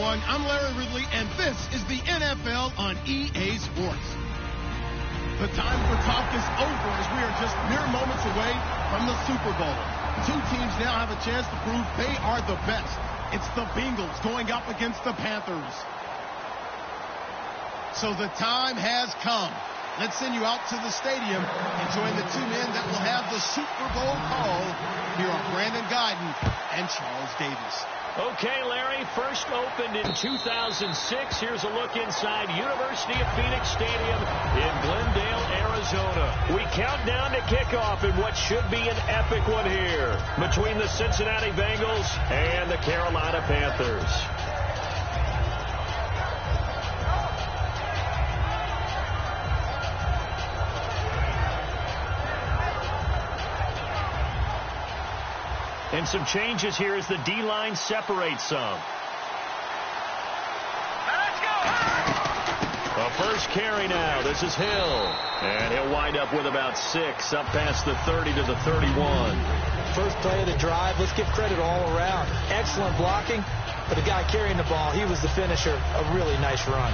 everyone. I'm Larry Ridley, and this is the NFL on EA Sports. The time for talk is over as we are just mere moments away from the Super Bowl. Two teams now have a chance to prove they are the best. It's the Bengals going up against the Panthers. So the time has come. Let's send you out to the stadium and join the two men that will have the Super Bowl call. Here are Brandon Guyton and Charles Davis. Okay, Larry, first opened in 2006. Here's a look inside University of Phoenix Stadium in Glendale, Arizona. We count down to kickoff in what should be an epic one here between the Cincinnati Bengals and the Carolina Panthers. And some changes here as the D-line separates some. Let's go! A first carry now. This is Hill. And he'll wind up with about 6, up past the 30 to the 31. First play of the drive. Let's give credit all around. Excellent blocking. But the guy carrying the ball, he was the finisher. A really nice run.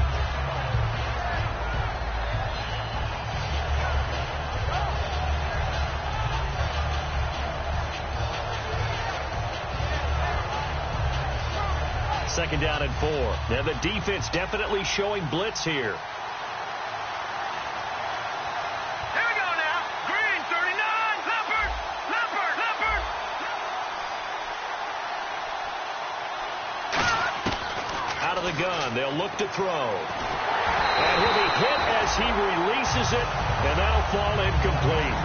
Second down and 4. Now the defense definitely showing blitz here. Here we go now. Green, 39. Leopard. Out of the gun. They'll look to throw. And he'll be hit as he releases it. And that'll fall incomplete.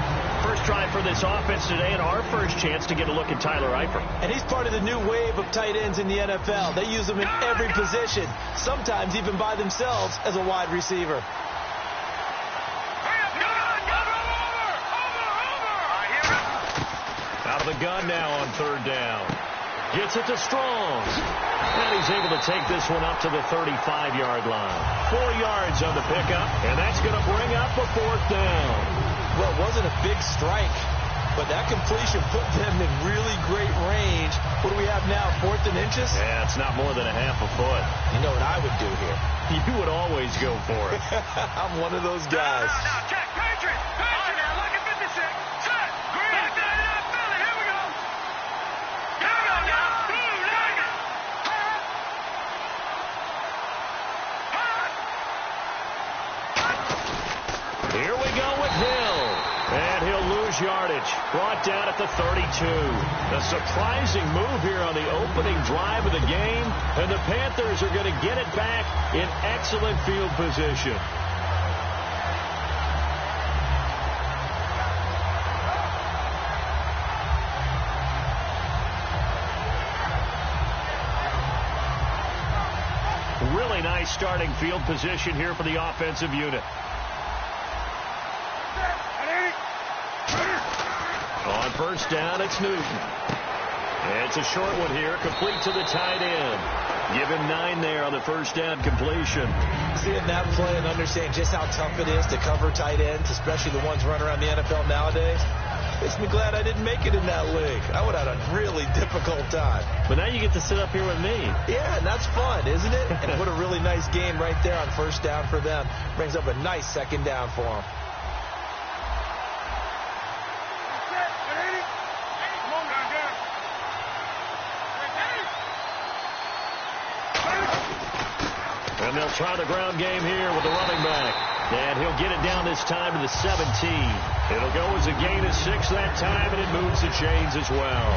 First try for this offense today, and our first chance to get a look at Tyler Eifert. And he's part of the new wave of tight ends in the NFL. They use them in every position, sometimes even by themselves as a wide receiver. Out of the gun now on third down. Gets it to Strong. And he's able to take this one up to the 35-yard line. 4 yards on the pickup, and that's going to bring up a fourth down. Well, it wasn't a big strike, but that completion put them in really great range. What do we have now, 4th and inches? Yeah, it's not more than a half a foot. You know what I would do here? You would always go for it. I'm one of those guys. Now, check. Patriot. Now, look at 56. Set. Green. Back down in that belly. Here we go. Here we go now. Blue, leg it. Here we go with Hill. And he'll lose yardage. Brought down at the 32. A surprising move here on the opening drive of the game. And the Panthers are going to get it back in excellent field position. Really nice starting field position here for the offensive unit. On first down, it's Newton. It's a short one here, complete to the tight end. Give him 9 there on the first down completion. Seeing that play and understanding just how tough it is to cover tight ends, especially the ones running around the NFL nowadays, makes me glad I didn't make it in that league. I would have had a really difficult time. But now you get to sit up here with me. Yeah, and that's fun, isn't it? And what a really nice game right there on first down for them. Brings up a nice second down for them. And they'll try the ground game here with the running back. And he'll get it down this time to the 17. It'll go as a gain of 6 that time, and it moves the chains as well.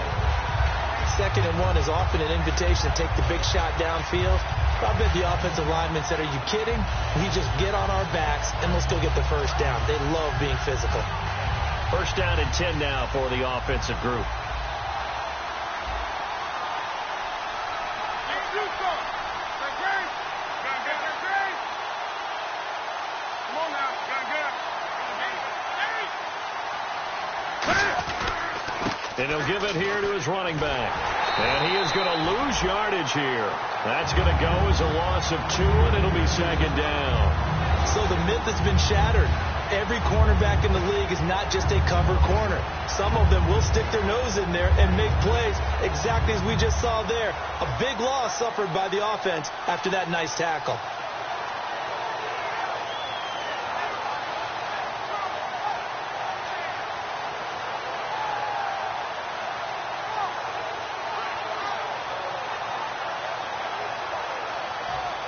2nd and 1 is often an invitation to take the big shot downfield. I bet the offensive lineman said, are you kidding? We just get on our backs, and we'll still get the first down. They love being physical. First down and 10 now for the offensive group. And he'll give it here to his running back. And he is going to lose yardage here. That's going to go as a loss of 2, and it'll be second down. So the myth has been shattered. every cornerback in the league is not just a cover corner. Some of them will stick their nose in there and make plays exactly as we just saw there. A big loss suffered by the offense after that nice tackle.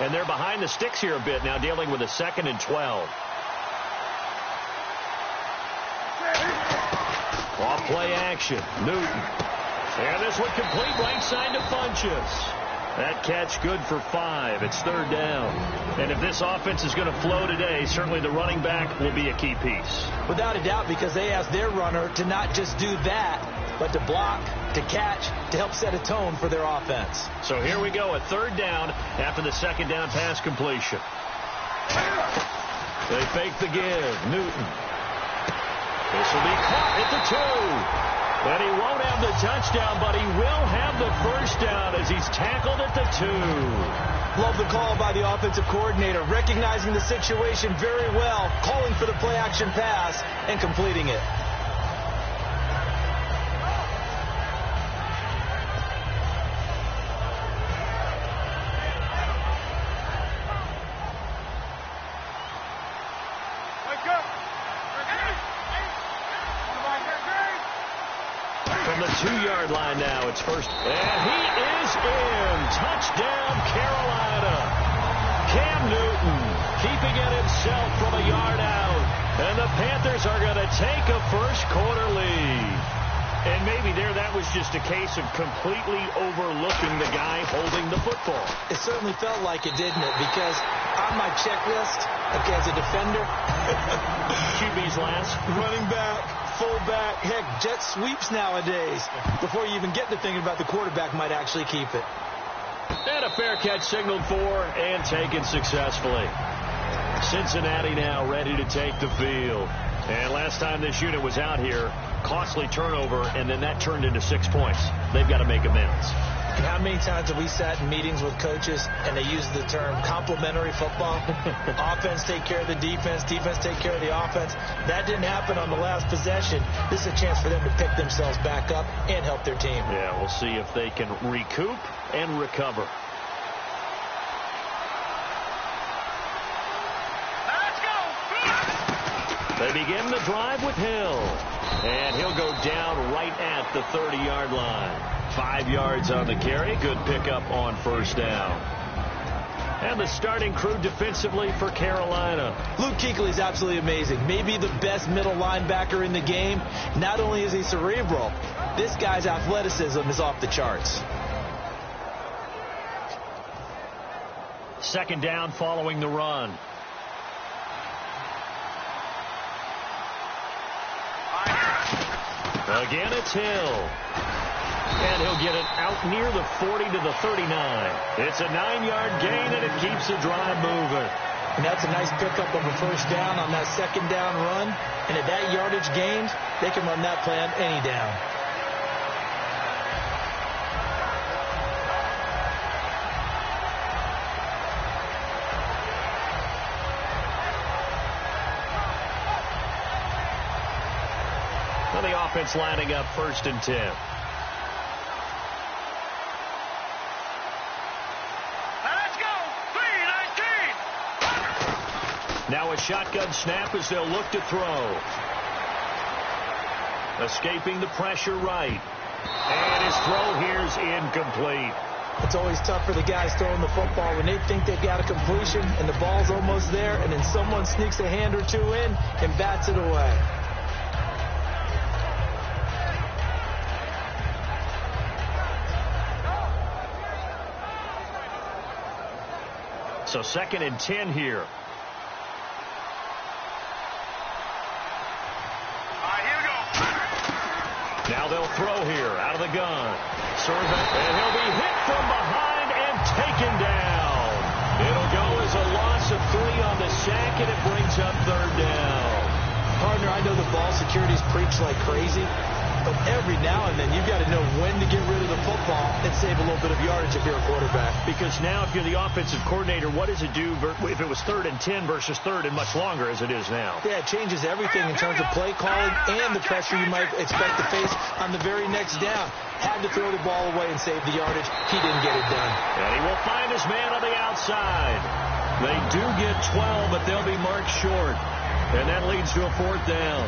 And they're behind the sticks here a bit now, dealing with a 2nd and 12. Off play action. Newton. And this one complete right side to Funchess. That catch good for 5. It's 3rd down. And if this offense is going to flow today, certainly the running back will be a key piece. Without a doubt, because they asked their runner to not just do that, but to block, to catch, to help set a tone for their offense. So here we go, a 3rd down after the 2nd down pass completion. They fake the give. Newton. This will be caught at the 2. And he won't have the touchdown, but he will have the 1st down as he's tackled at the 2. Love the call by the offensive coordinator, recognizing the situation very well, calling for the play-action pass, and completing it. From the 2-yard line now, it's first. And he is in. Touchdown, Carolina. Cam Newton keeping it himself from a yard out. And the Panthers are going to take a first-quarter lead. And maybe there that was just a case of completely overlooking the guy holding the football. It certainly felt like it, didn't it? Because on my checklist, okay, as a defender, QB's last. running back, fullback, heck, jet sweeps nowadays. Before you even get to thinking about the quarterback might actually keep it. And a fair catch signaled for and taken successfully. Cincinnati now ready to take the field. And last time this unit was out here, costly turnover, and then that turned into 6 points. They've got to make amends. And how many times have we sat in meetings with coaches and they use the term complementary football? Offense take care of the defense, defense take care of the offense. That didn't happen on the last possession. This is a chance for them to pick themselves back up and help their team. Yeah, we'll see if they can recoup and recover. They begin the drive with Hill. And he'll go down right at the 30-yard line. 5 yards on the carry. Good pickup on 1st down. And the starting crew defensively for Carolina. Luke Kuechly is absolutely amazing. Maybe the best middle linebacker in the game. Not only is he cerebral, this guy's athleticism is off the charts. 2nd down following the run. Again, it's Hill. And he'll get it out near the 40 to the 39. It's a 9-yard gain, and it keeps the drive moving. And that's a nice pickup of a 1st down on that 2nd down run. And at that yardage gained, they can run that play on any down. The offense lining up 1st and 10. Let's go. 3-19. Now a shotgun snap as they'll look to throw. Escaping the pressure right. And his throw here's incomplete. It's always tough for the guys throwing the football when they think they've got a completion and the ball's almost there, and then someone sneaks a hand or two in and bats it away. So 2nd and 10 here. All right, here we go. Now they'll throw here out of the gun. And he'll be hit from behind and taken down. It'll go as a loss of 3 on the sack, and it brings up 3rd down. Partner, I know the ball security's preached like crazy, but But every now and then, you've got to know when to get rid of the football and save a little bit of yardage if you're a quarterback. Because now if you're the offensive coordinator, what does it do if it was 3rd and 10 versus 3rd and much longer as it is now? Yeah, it changes everything in terms of play calling and the pressure you might expect to face on the very next down. Had to throw the ball away and save the yardage. He didn't get it done. And he will find his man on the outside. They do get 12, but they'll be marked short. And that leads to a 4th down.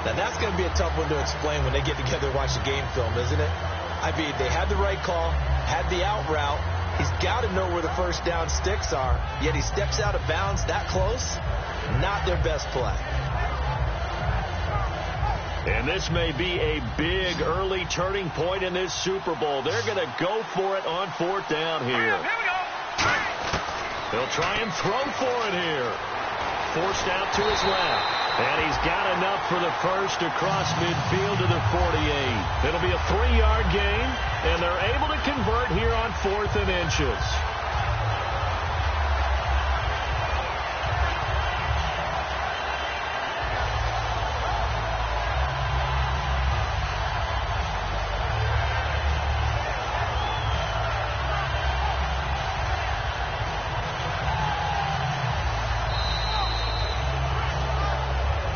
Now, that's going to be a tough one to explain when they get together and watch the game film, isn't it? I mean, they had the right call, had the out route. He's got to know where the first down sticks are, yet he steps out of bounds that close. Not their best play. And this may be a big early turning point in this Super Bowl. They're going to go for it on 4th down here. Here we go. They'll try and throw for it here. Forced out to his left. And he's got enough for the first across midfield to the 48. It'll be a 3-yard gain, and they're able to convert here on 4th and inches.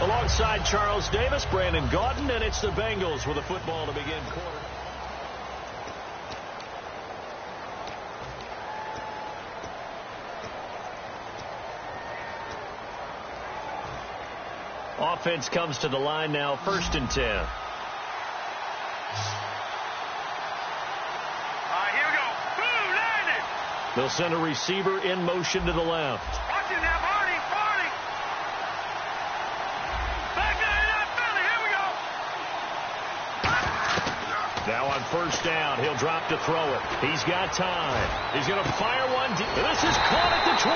Alongside Charles Davis, Brandon Gaudin, and it's the Bengals with a football to begin quarter. Offense comes to the line now, 1st and 10. All right, here we go. Boom, landed. They'll send a receiver in motion to the left. Watch it now, Barney. Back there, Philly. Here we go. Now on 1st down, he'll drop to throw it. He's got time. He's going to fire one deep. This is caught at the 20.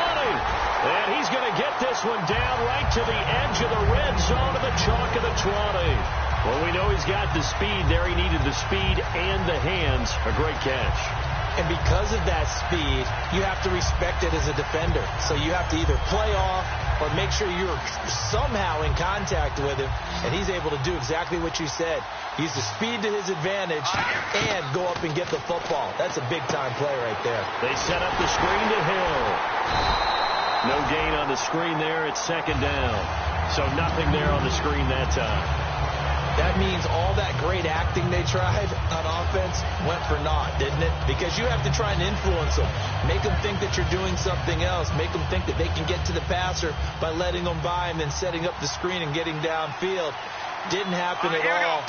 And he's going to get this one down right to the edge of the red zone of the chalk of the 20. Well, we know he's got the speed there. He needed the speed and the hands. A great catch. And because of that speed, you have to respect it as a defender. So you have to either play off or make sure you're somehow in contact with him. And he's able to do exactly what you said. Use the speed to his advantage and go up and get the football. That's a big-time play right there. They set up the screen to Hill. No gain on the screen there. It's 2nd down. So nothing there on the screen that time. That means all that great acting they tried on offense went for naught, didn't it? Because you have to try and influence them. Make them think that you're doing something else. Make them think that they can get to the passer by letting them by and then setting up the screen and getting downfield. Didn't happen at all.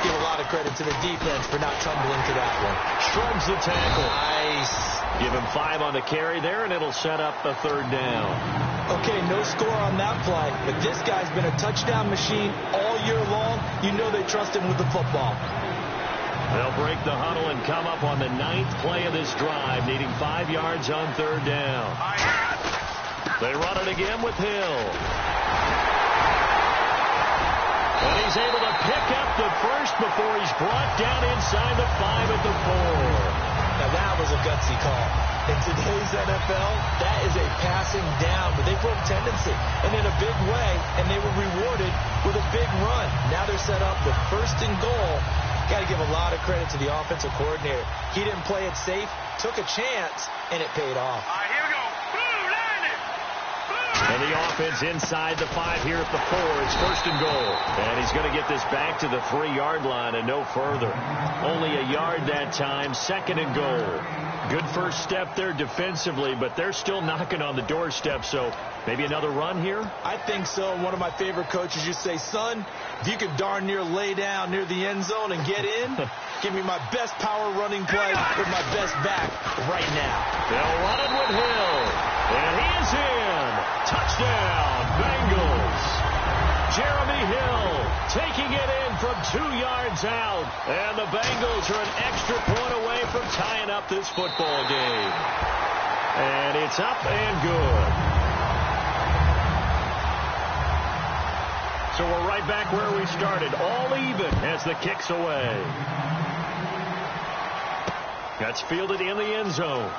Give a lot of credit to the defense for not tumbling to that one. Shrugs the tackle. Nice. Give him 5 on the carry there, and it'll set up a 3rd down. Okay, no score on that play, but this guy's been a touchdown machine all year long. You know they trust him with the football. They'll break the huddle and come up on the 9th play of this drive, needing 5 yards on 3rd down. They run it again with Hill. And he's able to pick up the first before he's brought down inside the 5 at the 4. Now that was a gutsy call. In today's NFL, that is a passing down, but they broke tendency and in a big way, and they were rewarded with a big run. Now they're set up with 1st and goal. Got to give a lot of credit to the offensive coordinator. He didn't play it safe, took a chance, and it paid off. All right, here we go. Boom, landed. Boom. And the offense inside the 5 here at the 4. It's 1st and goal. And he's going to get this back to the 3-yard line and no further. Only a yard that time, 2nd and goal. Good first step there defensively, but they're still knocking on the doorstep, so maybe another run here? I think so. One of my favorite coaches used to say, son, if you could darn near lay down near the end zone and get in, give me my best power running play with my best back right now. They'll run it with Hill, and he is in. Touchdown, Bengals. Jeremy Hill taking it in from 2 yards out. And the Bengals are an extra point away from tying up this football game. And it's up and good. So we're right back where we started. All even as the kick's away. That's fielded in the end zone.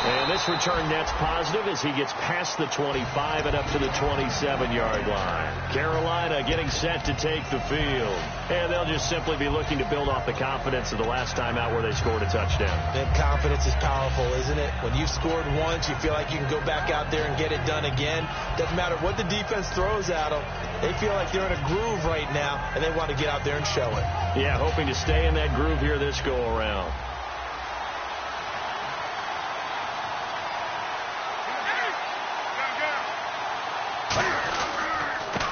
And this return net's positive as he gets past the 25 and up to the 27-yard line. Carolina getting set to take the field. And they'll just simply be looking to build off the confidence of the last time out where they scored a touchdown. That confidence is powerful, isn't it? When you've scored once, you feel like you can go back out there and get it done again. Doesn't matter what the defense throws at them. They feel like they're in a groove right now, and they want to get out there and show it. Yeah, hoping to stay in that groove here this go-around.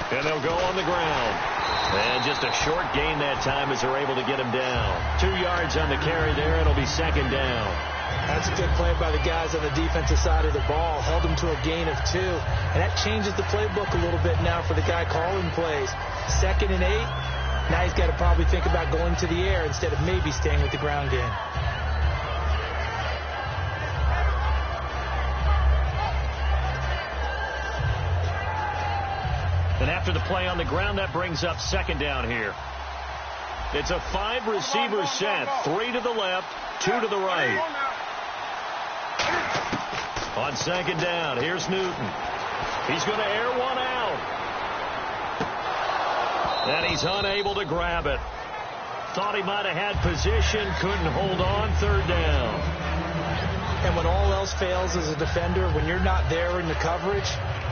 And they'll go on the ground. And just a short gain that time as they're able to get him down. 2 yards on the carry there. It'll be second down. That's a good play by the guys on the defensive side of the ball. Held them to a gain of 2. And that changes the playbook a little bit now for the guy calling plays. 2nd and 8. Now he's got to probably think about going to the air instead of maybe staying with the ground game. And after the play on the ground, that brings up second down here. It's a 5-receiver set. 3 to the left, 2 to the right. On second down, here's Newton. He's going to air one out. And he's unable to grab it. Thought he might have had position, couldn't hold on. 3rd down. And when all else fails as a defender, when you're not there in the coverage,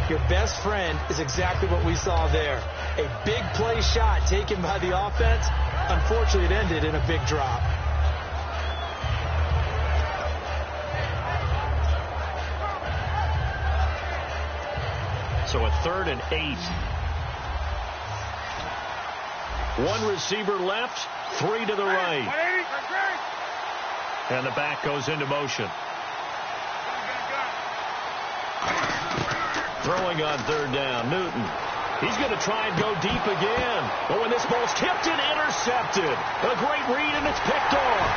your best friend is exactly what we saw there. A big play shot taken by the offense. Unfortunately, it ended in a big drop. So a 3rd and 8. 1 receiver left, 3 to the right. And the back goes into motion. Throwing on 3rd down, Newton. He's going to try and go deep again. But when this ball's tipped and intercepted, a great read, and it's picked off.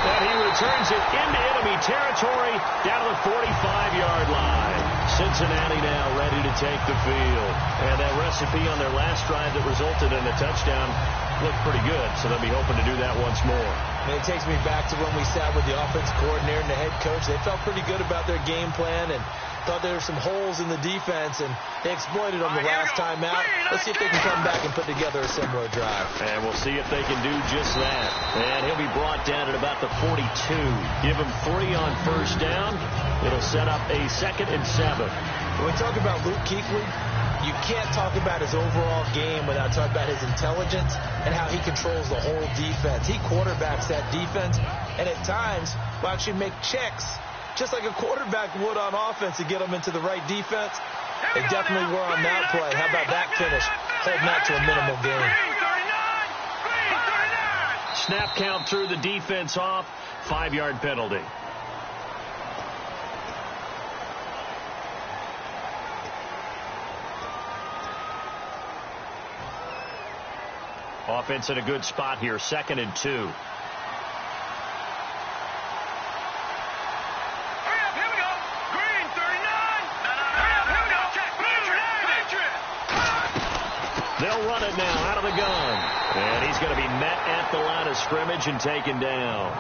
And he returns it into enemy territory down to the 45-yard line. Cincinnati now ready to take the field. And that recipe on their last drive that resulted in a touchdown looked pretty good, so they'll be hoping to do that once more. And it takes me back to when we sat with the offense coordinator and the head coach. They felt pretty good about their game plan and thought there were some holes in the defense, and they exploited them the last time out. Let's see if they can come back and put together a similar drive. And we'll see if they can do just that. And he'll be brought down at about the 42. Give him 3 on 1st down. It'll set up a 2nd and 7. When we talk about Luke Kuechly, you can't talk about his overall game without talking about his intelligence and how he controls the whole defense. He quarterbacks that defense, and at times will actually make checks just like a quarterback would on offense to get them into the right defense. They definitely were on that play. How about that finish? Holding that to a minimal gain. Snap count through the defense off. 5-yard penalty. Offense in a good spot here. 2nd and 2. They'll run it now out of the gun. And he's going to be met at the line of scrimmage and taken down.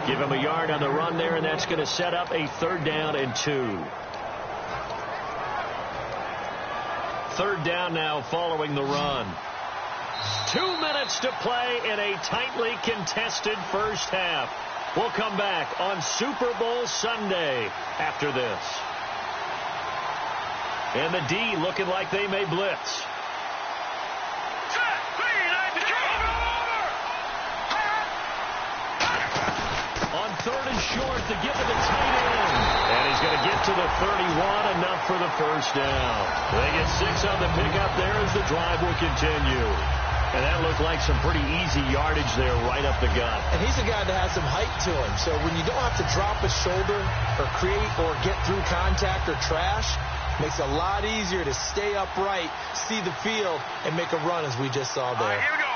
Give him a yard on the run there, and that's going to set up a 3rd down and 2. 3rd down now following the run. 2 minutes to play in a tightly contested first half. We'll come back on Super Bowl Sunday after this. And the D looking like they may blitz. On 3rd and short to give to the tight end. And he's going to get to the 31, enough for the 1st down. They get 6 on the pickup there as the drive will continue. And that looked like some pretty easy yardage there right up the gut. And he's a guy that has some height to him. So when you don't have to drop a shoulder or create or get through contact or trash, makes it a lot easier to stay upright, see the field, and make a run as we just saw there. Here we go.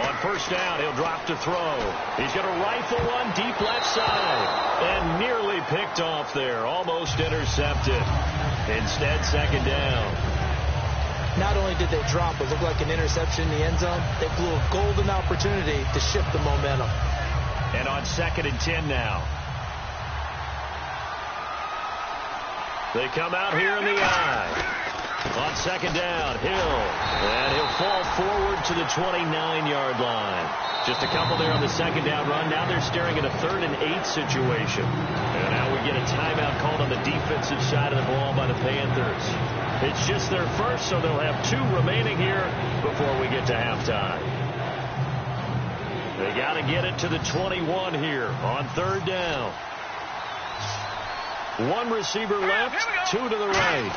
On 1st down, he'll drop to throw. He's going to rifle one deep left side. And nearly picked off there. Almost intercepted. Instead, 2nd down. Not only did they drop what looked like an interception in the end zone, they blew a golden opportunity to shift the momentum. And on 2nd and 10 now. They come out here in the eye. On second down, Hill. And he'll fall forward to the 29-yard line. Just a couple there on the second down run. Now they're staring at a 3rd and 8 situation. And now we get a timeout called on the defensive side of the ball by the Panthers. It's just their first, so they'll have 2 remaining here before we get to halftime. They got to get it to the 21 here on 3rd down. 1 receiver left, 2 to the right.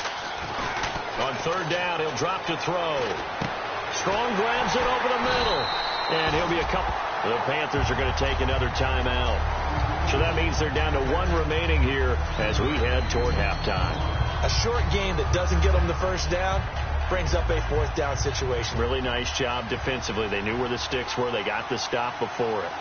On 3rd down, he'll drop to throw. Strong grabs it over the middle. And he'll be a couple. The Panthers are going to take another timeout. So that means they're down to 1 remaining here as we head toward halftime. A short game that doesn't get them the first down brings up a 4th down situation. Really nice job defensively. They knew where the sticks were. They got the stop before it.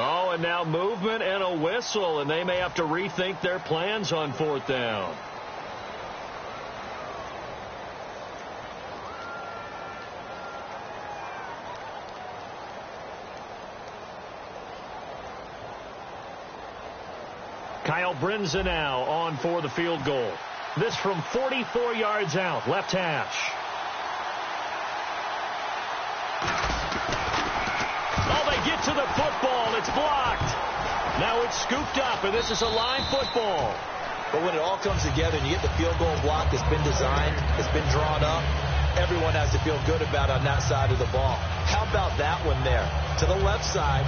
Oh, and now movement and a whistle, and they may have to rethink their plans on 4th down. Kyle Brinza now on for the field goal. This from 44 yards out, left hash. Get to the football. It's blocked. Now it's scooped up, and this is a live football. But when it all comes together and you get the field goal block that's been designed, it's been drawn up, everyone has to feel good about on that side of the ball. How about that one there? To the left side,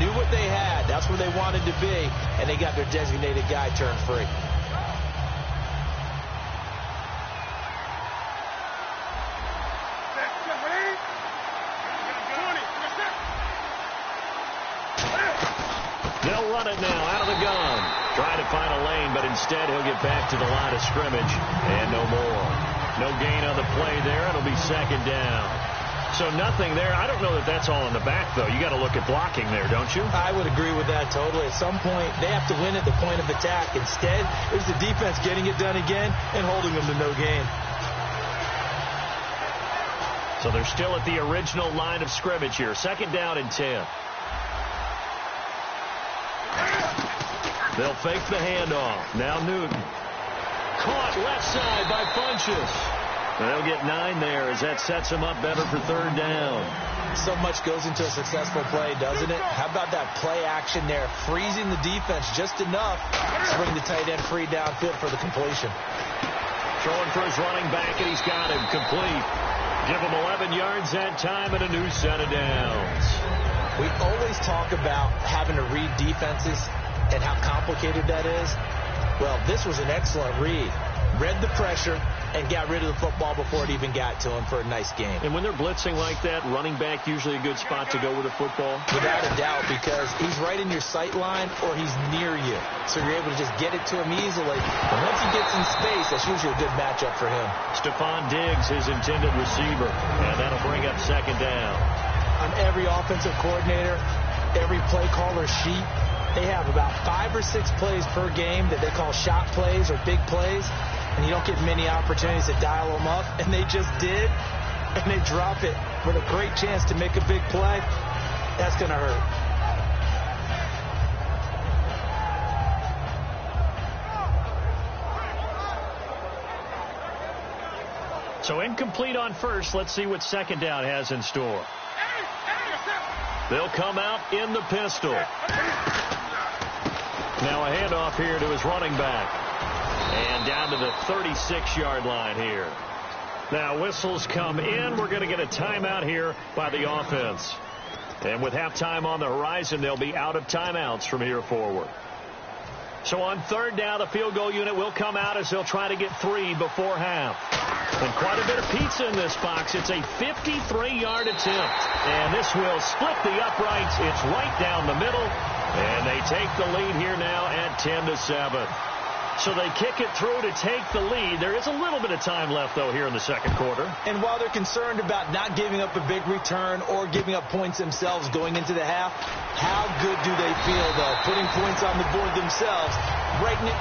knew what they had. That's where they wanted to be, and they got their designated guy turned free. They'll run it now out of the gun. Trying to find a lane, but instead he'll get back to the line of scrimmage and no more. No gain on the play there. It'll be 2nd down. So nothing there. I don't know that that's all in the back, though. You got to look at blocking there, don't you? I would agree with that totally. At some point, they have to win at the point of attack. Instead, it's the defense getting it done again and holding them to no gain. So they're still at the original line of scrimmage here. 2nd down and 10. They'll fake the handoff. Now Newton. Caught left side by Funchess. They'll get 9 there as that sets them up better for 3rd down. So much goes into a successful play, doesn't it? How about that play action there? Freezing the defense just enough to bring the tight end free downfield for the completion. Throwing for his running back, and he's got him complete. Give him 11 yards that time and a new set of downs. We always talk about having to read defenses and how complicated that is. Well, this was an excellent read. Read the pressure and got rid of the football before it even got to him for a nice game. And when they're blitzing like that, running back usually a good spot to go with the football? Without a doubt, because he's right in your sight line or he's near you. So you're able to just get it to him easily. And once he gets in space, that's usually a good matchup for him. Stephon Diggs, his intended receiver. And that'll bring up 2nd down. On every offensive coordinator, every play caller sheet, they have about 5 or 6 plays per game that they call shot plays or big plays. And you don't get many opportunities to dial them up. And they just did. And they drop it with a great chance to make a big play. That's going to hurt. So incomplete on first. Let's see what 2nd down has in store. They'll come out in the pistol. Now a handoff here to his running back. And down to the 36-yard line here. Now whistles come in. We're going to get a timeout here by the offense. And with halftime on the horizon, they'll be out of timeouts from here forward. So on 3rd down, the field goal unit will come out as they'll try to get 3 before half. And quite a bit of pizza in this box. It's a 53-yard attempt. And this will split the uprights. It's right down the middle. And they take the lead here now at 10-7. So they kick it through to take the lead. There is a little bit of time left, though, here in the second quarter. And while they're concerned about not giving up a big return or giving up points themselves going into the half, how good do they feel, though, putting points on the board themselves?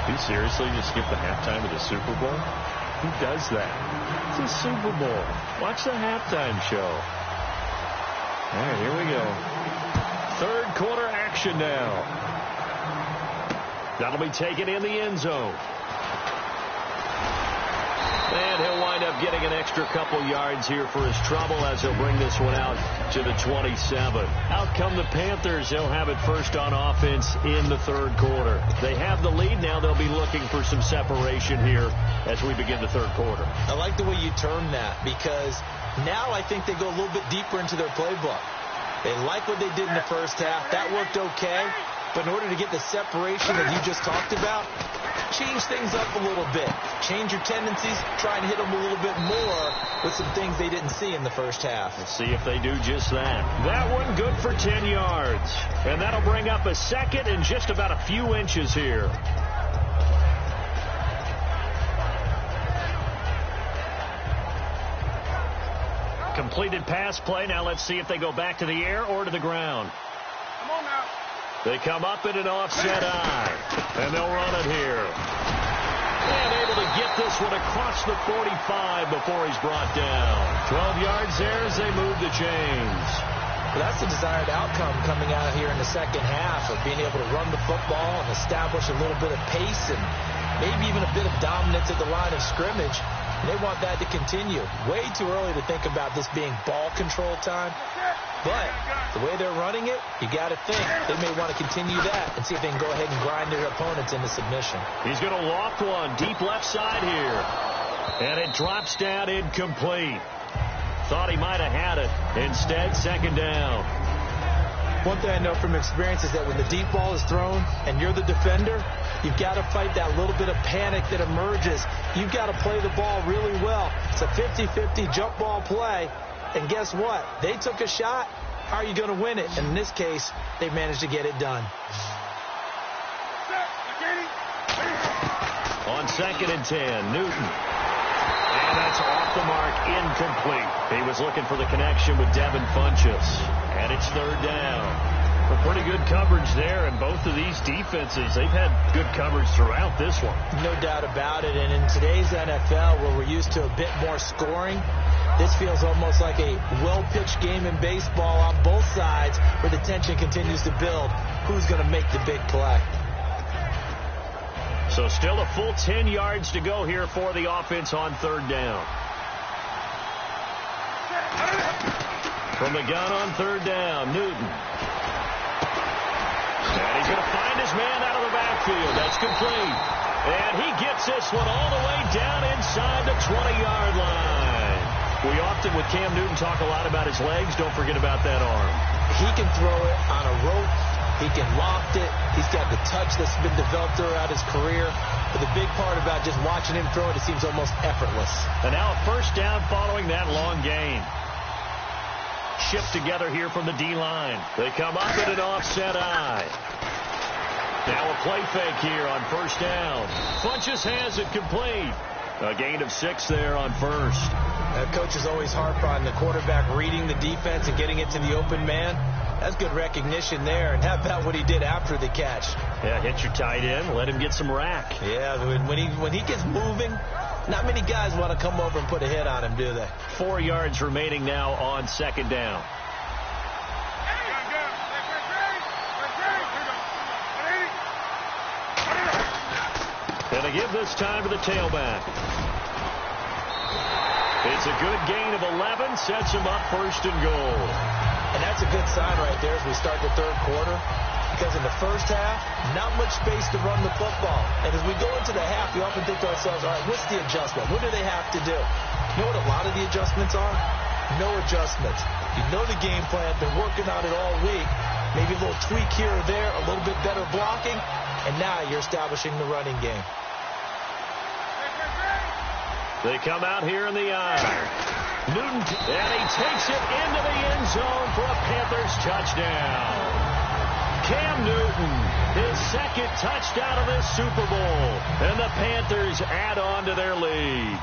You seriously just skip the halftime of the Super Bowl? Who does that? It's a Super Bowl. Watch the halftime show. All right, here we go. Third quarter action now. That'll be taken in the end zone. And he'll wind up getting an extra couple yards here for his trouble as he'll bring this one out to the 27. Out come the Panthers. They'll have it first on offense in the third quarter. They have the lead now. They'll be looking for some separation here as we begin the third quarter. I like the way you term that, because now I think they go a little bit deeper into their playbook. They like what they did in the first half. That worked okay. But in order to get the separation that you just talked about, change things up a little bit. Change your tendencies. Try and hit them a little bit more with some things they didn't see in the first half. Let's see if they do just that. That one good for 10 yards. And that'll bring up a second and just about a few inches here. Completed pass play. Now let's see if they go back to the air or to the ground. Come on now. They come up in an offset eye, and they'll run it here. And able to get this one across the 45 before he's brought down. 12 yards there as they move the chains. Well, that's the desired outcome coming out here in the second half, of being able to run the football and establish a little bit of pace and maybe even a bit of dominance at the line of scrimmage. And they want that to continue. Way too early to think about this being ball control time. But the way they're running it, you got to think they may want to continue that and see if they can go ahead and grind their opponents into submission. He's going to loft one deep left side here. And it drops down incomplete. Thought he might have had it. Instead, second down. One thing I know from experience is that when the deep ball is thrown and you're the defender, you've got to fight that little bit of panic that emerges. You've got to play the ball really well. It's a 50-50 jump ball play. And guess what? They took a shot. How are you going to win it? And in this case, they managed to get it done. On 2nd and 10, Newton. And that's off the mark, incomplete. He was looking for the connection with Devin Funchess. And it's third down. Well, pretty good coverage there, and both of these defenses, they've had good coverage throughout this one. No doubt about it, and in today's NFL, where we're used to a bit more scoring, this feels almost like a well-pitched game in baseball on both sides, where the tension continues to build. Who's going to make the big play? So still a full 10 yards to go here for the offense on third down. From the gun on third down, Newton. And he's going to find his man out of the backfield. That's complete. And he gets this one all the way down inside the 20-yard line. We often, with Cam Newton, talk a lot about his legs. Don't forget about that arm. He can throw it on a rope. He can loft it. He's got the touch that's been developed throughout his career. But the big part about just watching him throw it, it seems almost effortless. And now a first down following that long gain. Shipped together here from the D-line. They come up in an offset eye. Now a play fake here on first down. Funchess has it complete. A gain of 6 there on first. Coaches always harp on the quarterback reading the defense and getting it to the open man. That's good recognition there. And how about what he did after the catch? Yeah, hit your tight end. Let him get some rack. Yeah, when he gets moving, not many guys want to come over and put a hit on him, do they? 4 yards remaining now on second down. And they give this time to the tailback. It's a good gain of 11, sets him up first and goal. And that's a good sign right there as we start the third quarter. Because in the first half, not much space to run the football. And as we go into the half, we often think to ourselves, all right, what's the adjustment? What do they have to do? You know what a lot of the adjustments are? No adjustments. You know the game plan, been working on it all week. Maybe a little tweak here or there, a little bit better blocking, and now you're establishing the running game. They come out here in the eye. Newton, and he takes it into the end zone for a Panthers touchdown. Cam Newton, his second touchdown of this Super Bowl. And the Panthers add on to their lead.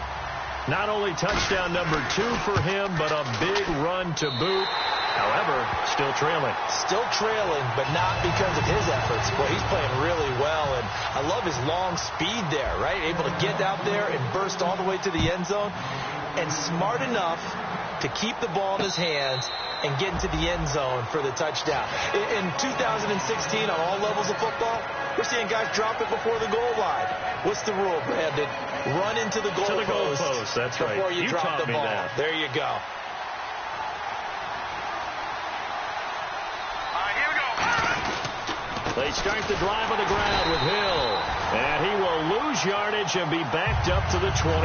Not only touchdown number 2 for him, but a big run to boot. However, still trailing. Still trailing, but not because of his efforts. Boy, he's playing really well, and I love his long speed there, right? Able to get out there and burst all the way to the end zone, and smart enough to keep the ball in his hands and get into the end zone for the touchdown. In 2016, on all levels of football, we're seeing guys drop it before the goal line. What's the rule, Brandon? Run into the goalpost. That's right. Before you drop the ball. That. There you go. They start the drive on the ground with Hill. And he will lose yardage and be backed up to the 24.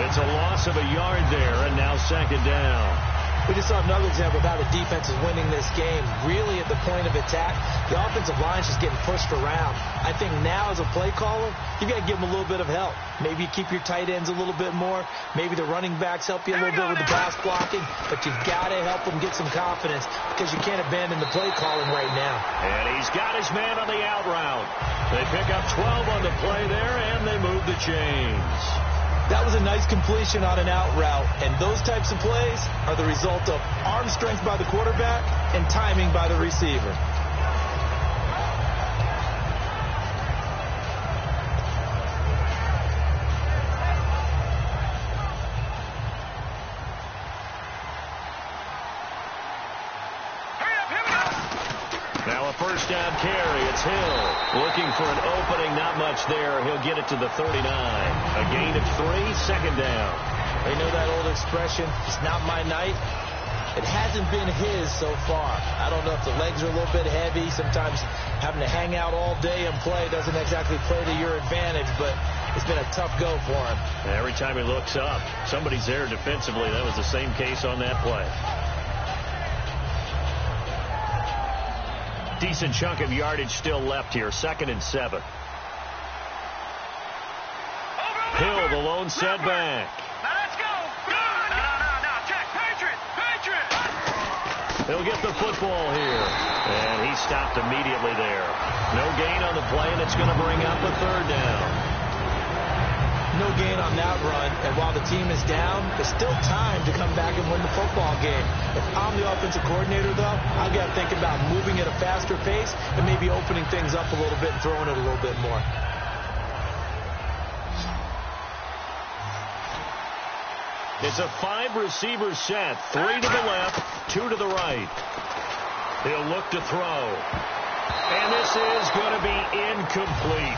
It's a loss of a yard there, and now second down. We just saw another example of how the defense is winning this game. Really at the point of attack, the offensive line is just getting pushed around. I think now as a play caller, you've got to give them a little bit of help. Maybe you keep your tight ends a little bit more. Maybe the running backs help you a little bit with the pass blocking. But you've got to help them get some confidence because you can't abandon the play calling right now. And he's got his man on the out route. They pick up 12 on the play there, and they move the chains. That was a nice completion on an out route, and those types of plays are the result of arm strength by the quarterback and timing by the receiver. Now a first down carry. It's Hill looking for an opening. Not much there. He'll get it to the 39. A gain of 3, second down. They know that old expression, it's not my night. It hasn't been his so far. I don't know if the legs are a little bit heavy. Sometimes having to hang out all day and play doesn't exactly play to your advantage, but it's been a tough go for him. Every time he looks up, somebody's there defensively. That was the same case on that play. Decent chunk of yardage still left here. 2nd and 7. Hill, the lone setback. Now let's go. No. Check. Patriot. He'll get the football here. And he stopped immediately there. No gain on the play, and it's going to bring up a 3rd down. No gain on that run, and while the team is down, there's still time to come back and win the football game. If I'm the offensive coordinator, though, I've got to think about moving at a faster pace and maybe opening things up a little bit and throwing it a little bit more. It's a 5-receiver set. 3 to the left, 2 to the right. He'll look to throw. And this is going to be incomplete.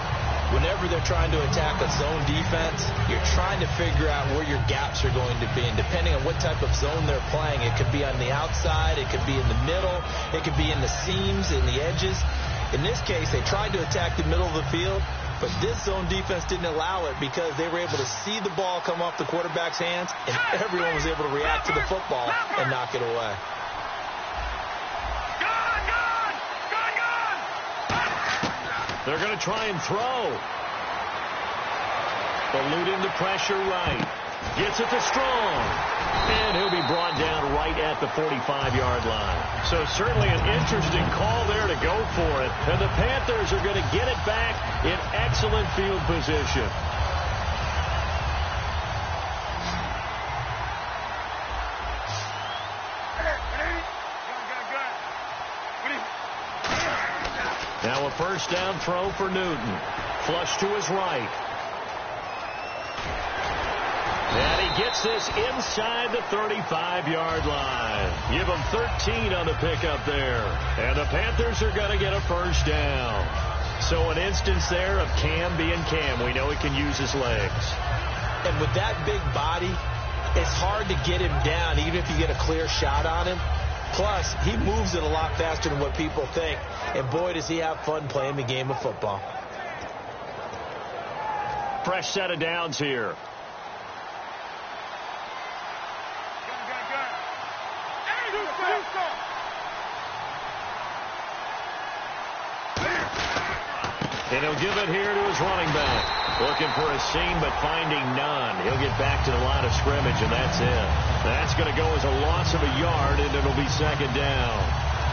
Whenever they're trying to attack a zone defense, you're trying to figure out where your gaps are going to be. And depending on what type of zone they're playing, it could be on the outside, it could be in the middle, it could be in the seams, in the edges. In this case, they tried to attack the middle of the field, but this zone defense didn't allow it because they were able to see the ball come off the quarterback's hands, and everyone was able to react to the football and knock it away. They're going to try and throw. Eluding the pressure right. Gets it to Strong. And he'll be brought down right at the 45-yard line. So certainly an interesting call there to go for it. And the Panthers are going to get it back in excellent field position. Now a first down throw for Newton. Flush to his right. And he gets this inside the 35-yard line. Give him 13 on the pickup there. And the Panthers are going to get a first down. So an instance there of Cam being Cam. We know he can use his legs. And with that big body, it's hard to get him down, even if you get a clear shot on him. Plus, he moves it a lot faster than what people think. And boy, does he have fun playing the game of football. Fresh set of downs here. And he'll give it here to his running back. Looking for a seam, but finding none. He'll get back to the line of scrimmage, and that's it. That's going to go as a loss of a yard, and it'll be second down.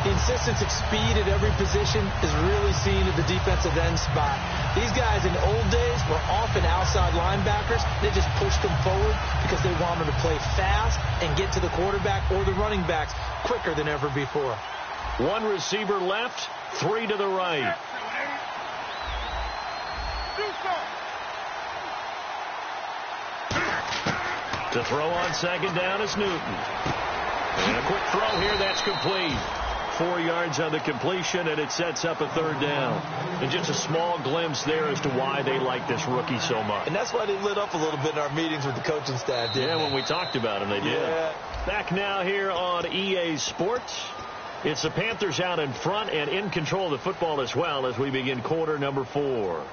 The insistence of speed at every position is really seen at the defensive end spot. These guys in the old days were often outside linebackers. They just pushed them forward because they wanted to play fast and get to the quarterback or the running backs quicker than ever before. One receiver left, 3 to the right. To throw on second down is Newton. And a quick throw here, that's complete. 4 yards on the completion, and it sets up a third down. And just a small glimpse there as to why they like this rookie so much. And that's why they lit up a little bit in our meetings with the coaching staff. Yeah, when we talked about him, they did. Yeah. Back now here on EA Sports. It's the Panthers out in front and in control of the football as well as we begin quarter number 4.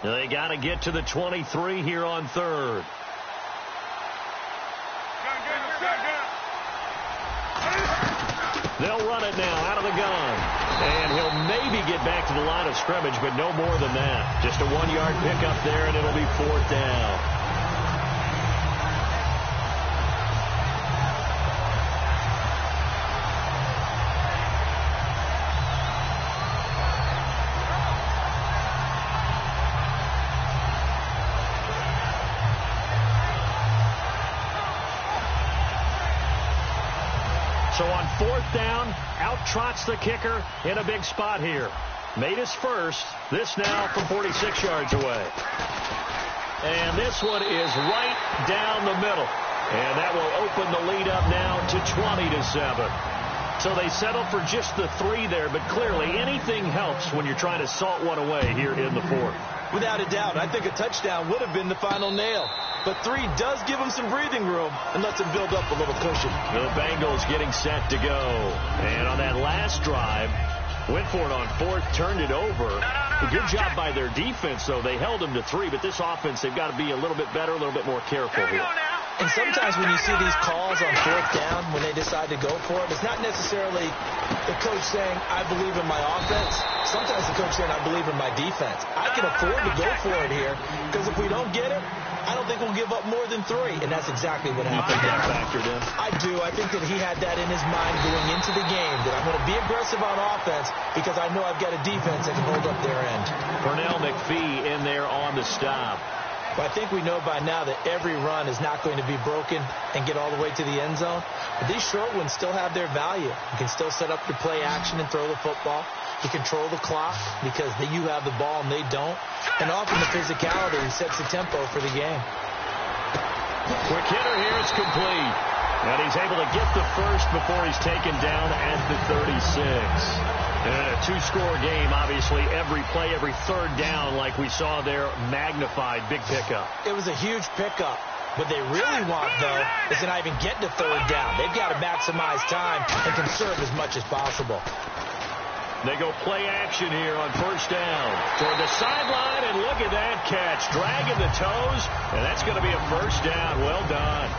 They got to get to the 23 here on third. They'll run it now out of the gun. And he'll maybe get back to the line of scrimmage, but no more than that. Just a 1-yard pickup there, and it'll be 4th down. So on 4th down, out trots the kicker in a big spot here. Made his first. This now from 46 yards away. And this one is right down the middle. And that will open the lead up now to 20-7. So they settle for just the 3 there, but clearly anything helps when you're trying to salt one away here in the 4th. Without a doubt, I think a touchdown would have been the final nail. But 3 does give them some breathing room and lets them build up a little cushion. The Bengals getting set to go. And on that last drive, went for it on 4th, turned it over. A good job by their defense, though. They held them to 3, but this offense, they've got to be a little bit better, a little bit more careful here. And sometimes when you see these calls on 4th down, when they decide to go for it, it's not necessarily the coach saying, I believe in my offense. Sometimes the coach saying, I believe in my defense. I can afford to go for it here, because if we don't get it, I don't think we'll give up more than 3, and that's exactly what happened. That factored in. I do. I think that he had that in his mind going into the game, that I'm going to be aggressive on offense because I know I've got a defense that can hold up their end. Pernell McPhee in there on the stop. But I think we know by now that every run is not going to be broken and get all the way to the end zone. But these short ones still have their value. You can still set up your play action and throw the football. You control the clock because you have the ball and they don't. And often the physicality sets the tempo for the game. Quick hitter here, it's complete. And he's able to get the first before he's taken down at the 36. And a 2-score game, obviously, every play, every 3rd down, like we saw there, magnified, big pickup. It was a huge pickup. What they really want, though, is to not even get to 3rd down. They've got to maximize time and conserve as much as possible. They go play action here on 1st down. Toward the sideline, and look at that catch. Dragging the toes, and that's going to be a 1st down. Well done.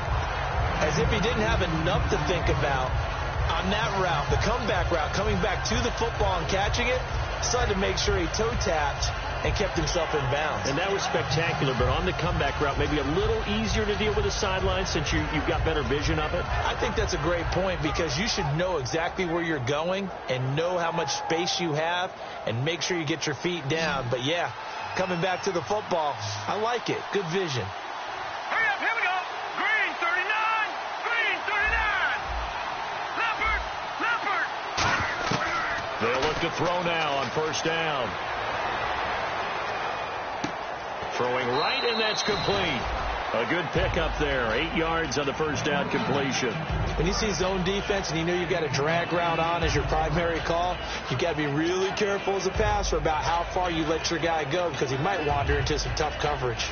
As if he didn't have enough to think about on that route, the comeback route, coming back to the football and catching it, decided to make sure he toe-tapped and kept himself in bounds. And that was spectacular, but on the comeback route, maybe a little easier to deal with the sideline since you've got better vision of it? I think that's a great point because you should know exactly where you're going and know how much space you have and make sure you get your feet down. But, yeah, coming back to the football, I like it. Good vision. Hurry up, here we go. Green 39, Green 39. Leopard. They'll look to throw now on 1st down. Throwing right, and that's complete. A good pickup there. 8 yards on the 1st down completion. When you see zone defense and you know you've got a drag route on as your primary call, you've got to be really careful as a passer about how far you let your guy go because he might wander into some tough coverage.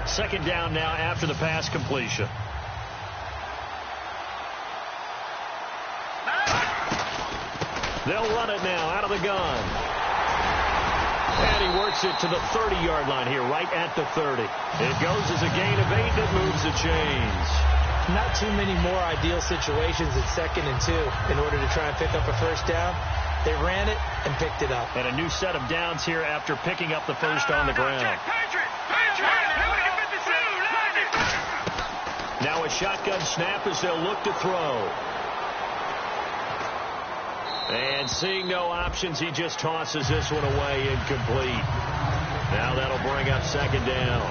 Second down now after the pass completion. They'll run it now out of the gun. And he works takes it to the 30-yard line here, right at the 30. It goes as a gain of 8 that moves the chains. Not too many more ideal situations at 2nd and 2 in order to try and pick up a first down. They ran it and picked it up. And a new set of downs here after picking up the first on the ground. Now a shotgun snap as they'll look to throw. And seeing no options, he just tosses this one away, incomplete. Now that'll bring up 2nd down.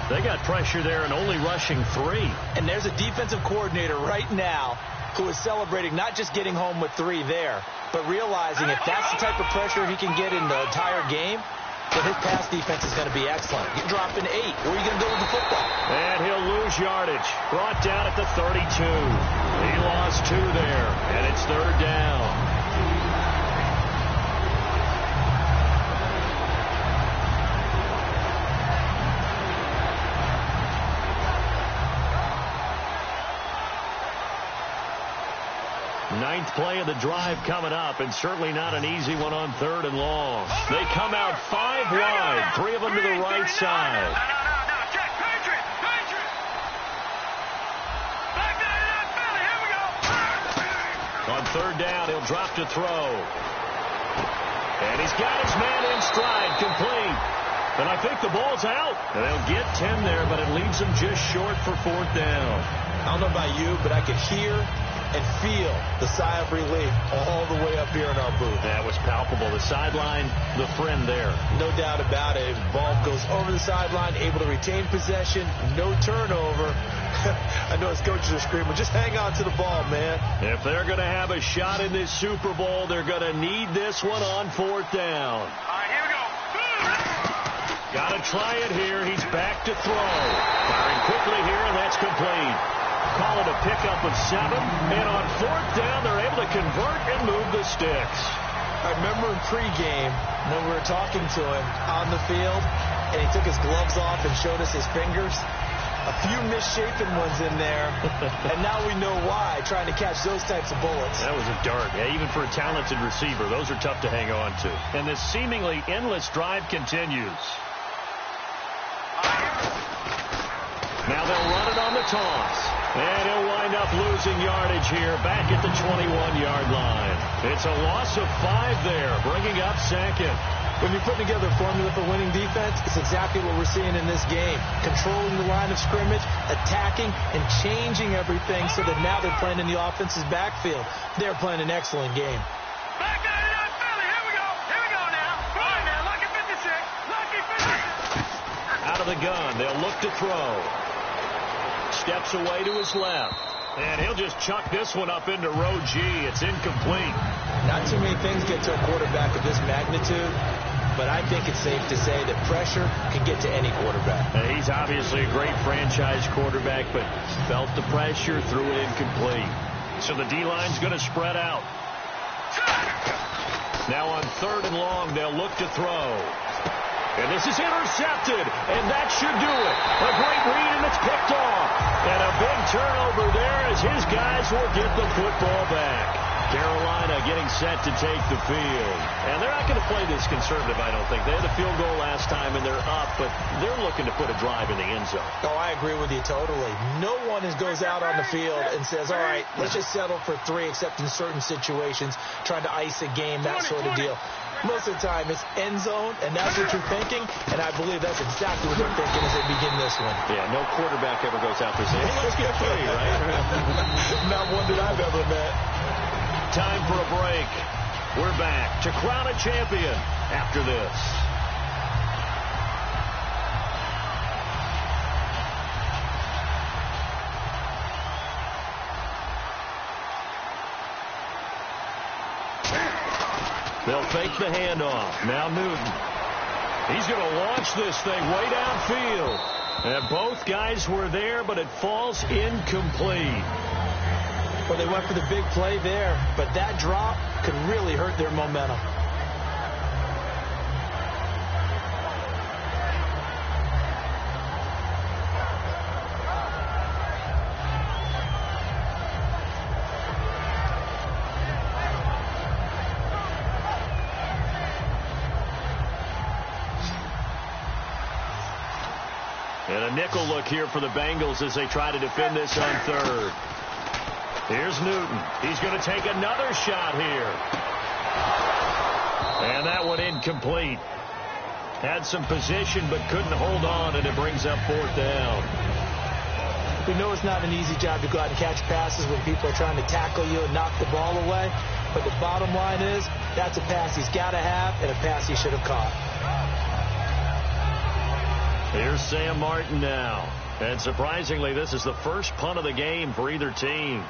They got pressure there and only rushing 3. And there's a defensive coordinator right now who is celebrating not just getting home with 3 there, but realizing if that's the type of pressure he can get in the entire game, then his pass defense is going to be excellent. You're dropping 8. Where are you going to go with the football? And he'll lose yardage. Brought down at the 32. He lost 2 there, and it's 3rd down. Ninth play of the drive coming up, and certainly not an easy one on 3rd and long. They come out 5 wide, 3 of them to the right side. No, check, Patriot. Back down to that belly, here we go. On 3rd down, he'll drop to throw. And he's got his man in stride, complete. And I think the ball's out. And they'll get 10 there, but it leaves them just short for 4th down. I don't know about you, but I could hear and feel the sigh of relief all the way up here in our booth. That was palpable. The sideline, the friend there. No doubt about it. Ball goes over the sideline, able to retain possession, no turnover. I know his coaches are screaming, just hang on to the ball, man. If they're going to have a shot in this Super Bowl, they're going to need this one on 4th down. All right, here we go. Got to try it here. He's back to throw. Firing quickly here, and that's complete. Call it a pickup of 7, and on 4th down, they're able to convert and move the sticks. I remember in pregame when we were talking to him on the field, and he took his gloves off and showed us his fingers. A few misshapen ones in there, and now we know why, trying to catch those types of bullets. That was a dart. Yeah, even for a talented receiver, those are tough to hang on to. And this seemingly endless drive continues. Now they'll run it on the toss. And he'll wind up losing yardage here back at the 21-yard line. It's a loss of 5 there, bringing up 2nd. When you put together a formula for winning defense, it's exactly what we're seeing in this game. Controlling the line of scrimmage, attacking, and changing everything so that now they're playing in the offense's backfield. They're playing an excellent game. Back down to that belly, here we go. Here we go now. All right, now, lucky 56. Lucky 56. Out of the gun, they'll look to throw. Steps away to his left. And he'll just chuck this one up into row G. It's incomplete. Not too many things get to a quarterback of this magnitude, but I think it's safe to say that pressure can get to any quarterback. He's obviously a great franchise quarterback, but felt the pressure, threw it incomplete. So the D-line's going to spread out. Now on 3rd and long, they'll look to throw. And this is intercepted, and that should do it. A great read, and it's picked off. And a big turnover there as his guys will get the football back. Carolina getting set to take the field. And they're not going to play this conservative, I don't think. They had a field goal last time, and they're up, but they're looking to put a drive in the end zone. Oh, I agree with you totally. No one goes out on the field and says, all right, let's just settle for 3, except in certain situations, trying to ice a game, that sort of deal. Most of the time, it's end zone, and that's what you're thinking, and I believe that's exactly what they're thinking as they begin this one. Yeah, no quarterback ever goes out there saying, hey, let's get 3, right? Not one that I've ever met. Time for a break. We're back to crown a champion after this. They'll fake the handoff. Now Newton. He's going to launch this thing way downfield. And both guys were there, but it falls incomplete. Well, they went for the big play there, but that drop could really hurt their momentum. And a nickel look here for the Bengals as they try to defend this on third. Here's Newton. He's going to take another shot here. And that one incomplete. Had some position but couldn't hold on, and it brings up fourth down. We know it's not an easy job to go out and catch passes when people are trying to tackle you and knock the ball away. But the bottom line is, that's a pass he's got to have and a pass he should have caught. Here's Sam Martin now. And surprisingly, this is the first punt of the game for either team.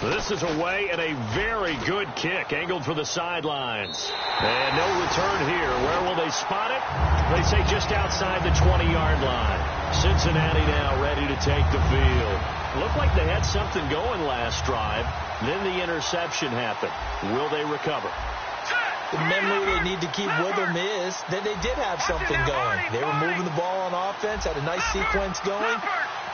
This is away and a very good kick angled for the sidelines. And no return here. Where will they spot it? They say just outside the 20-yard line. Cincinnati now ready to take the field. Looked like they had something going last drive. Then the interception happened. Will they recover? The memory they need to keep with them is that they did have something going. They were moving the ball on offense, had a nice sequence going.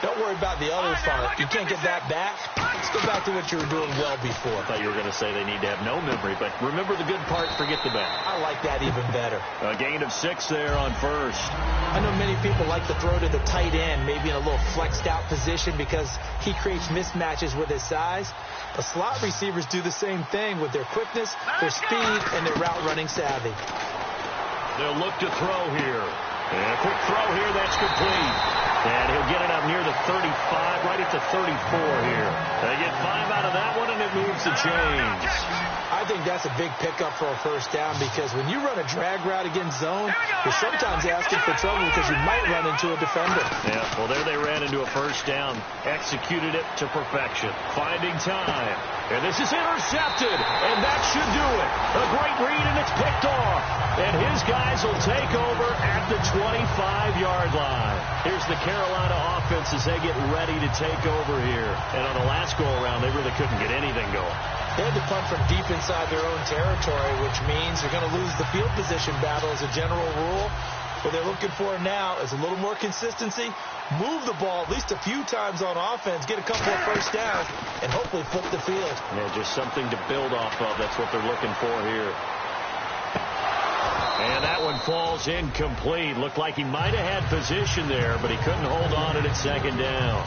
Don't worry about the other part. You can't get that back. Let's go back to what you were doing well before. I thought you were going to say they need to have no memory, but remember the good part, forget the bad. I like that even better. A gain of 6 there on first. I know many people like to throw to the tight end, maybe in a little flexed out position because he creates mismatches with his size. The slot receivers do the same thing with their quickness, their speed, and their route running savvy. They'll look to throw here. And a quick throw here, that's complete. And he'll get it up near the 35, right at the 34 here. They get 5 out of that one, and it moves the chains. I think that's a big pickup for a first down because when you run a drag route against zone, you're sometimes asking for trouble because you might run into a defender. Yeah, well, there they ran into a first down. Executed it to perfection. Finding time. And this is intercepted, and that should do it. A great read, and it's picked off. And his guys will take over at the 25-yard line. Here's the Carolina offense as they get ready to take over here. And on the last go-around, they really couldn't get anything going. They had to punt from deep inside their own territory, which means they're going to lose the field position battle as a general rule. What they're looking for now is a little more consistency, move the ball at least a few times on offense, get a couple of first downs, and hopefully flip the field. Yeah, just something to build off of. That's what they're looking for here. And that one falls incomplete. Looked like he might have had position there, but he couldn't hold on to it at second down.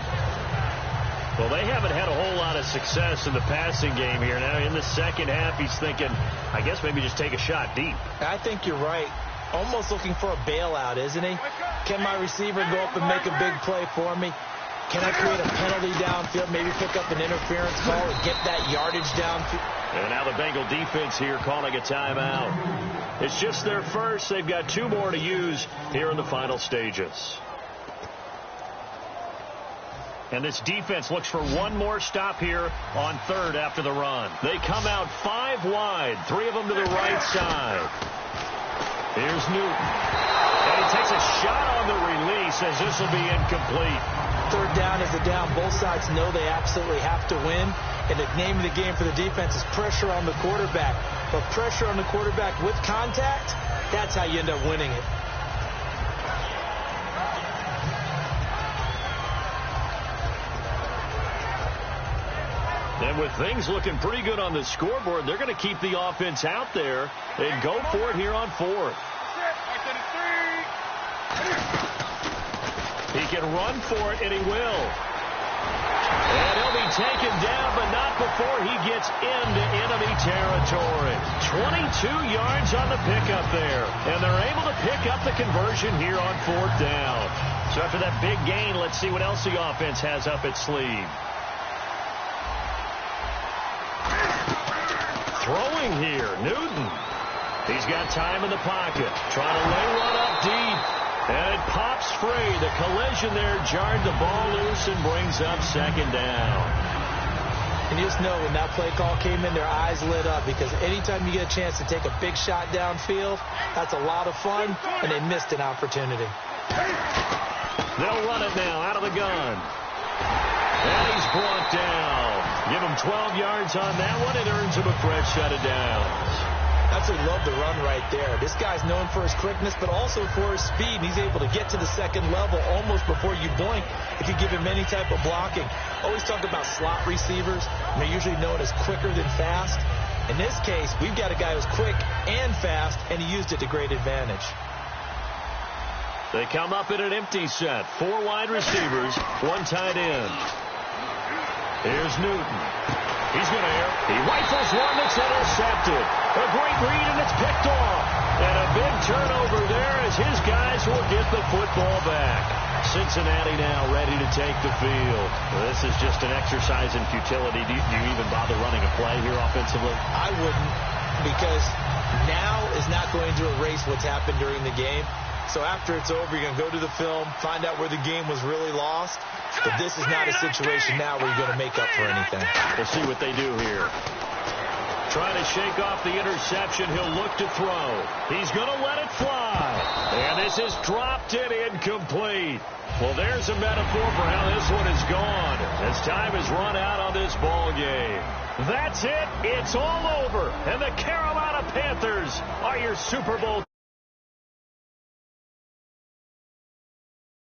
Well, they haven't had a whole lot of success in the passing game here. Now, in the second half, he's thinking, I guess maybe just take a shot deep. I think you're right. Almost looking for a bailout, isn't he? Can my receiver go up and make a big play for me? Can I create a penalty downfield, maybe pick up an interference call and get that yardage downfield? And now the Bengal defense here calling a timeout. It's just their first. They've got 2 more to use here in the final stages. And this defense looks for one more stop here on third after the run. They come out 5 wide, 3 of them to the right side. Here's Newton. And he takes a shot on the release as this will be incomplete. Third down is the down. Both sides know they absolutely have to win. And the name of the game for the defense is pressure on the quarterback. But pressure on the quarterback with contact, that's how you end up winning it. And with things looking pretty good on the scoreboard, they're going to keep the offense out there and go for it here on fourth. He can run for it, and he will. And he'll be taken down, but not before he gets into enemy territory. 22 yards on the pickup there. And they're able to pick up the conversion here on fourth down. So after that big gain, let's see what else the offense has up its sleeve. Throwing here, Newton. He's got time in the pocket. Trying to lay one up deep. And it pops free. The collision there jarred the ball loose and brings up second down. And you just know when that play call came in, their eyes lit up because anytime you get a chance to take a big shot downfield, that's a lot of fun, and they missed an opportunity. They'll run it now out of the gun. And he's brought down. Give him 12 yards on that one. It earns him a fresh set of downs. Absolutely love the run right there. This guy's known for his quickness, but also for his speed. And he's able to get to the second level almost before you blink if you give him any type of blocking. Always talk about slot receivers. And they're usually known as quicker than fast. In this case, we've got a guy who's quick and fast, and he used it to great advantage. They come up in an empty set. 4 wide receivers, 1 tight end. Here's Newton. He's going to air. He rifles one that's intercepted. A great read, and it's picked off. And a big turnover there as his guys will get the football back. Cincinnati now ready to take the field. This is just an exercise in futility. Do you even bother running a play here offensively? I wouldn't, because now is not going to erase what's happened during the game. So after it's over, you're going to go to the film, find out where the game was really lost. But this is not a situation now where you're going to make up for anything. We'll see what they do here. Trying to shake off the interception. He'll look to throw. He's going to let it fly. And this is dropped and incomplete. Well, there's a metaphor for how this one is gone as time has run out on this ball game. That's it. It's all over. And the Carolina Panthers are your Super Bowl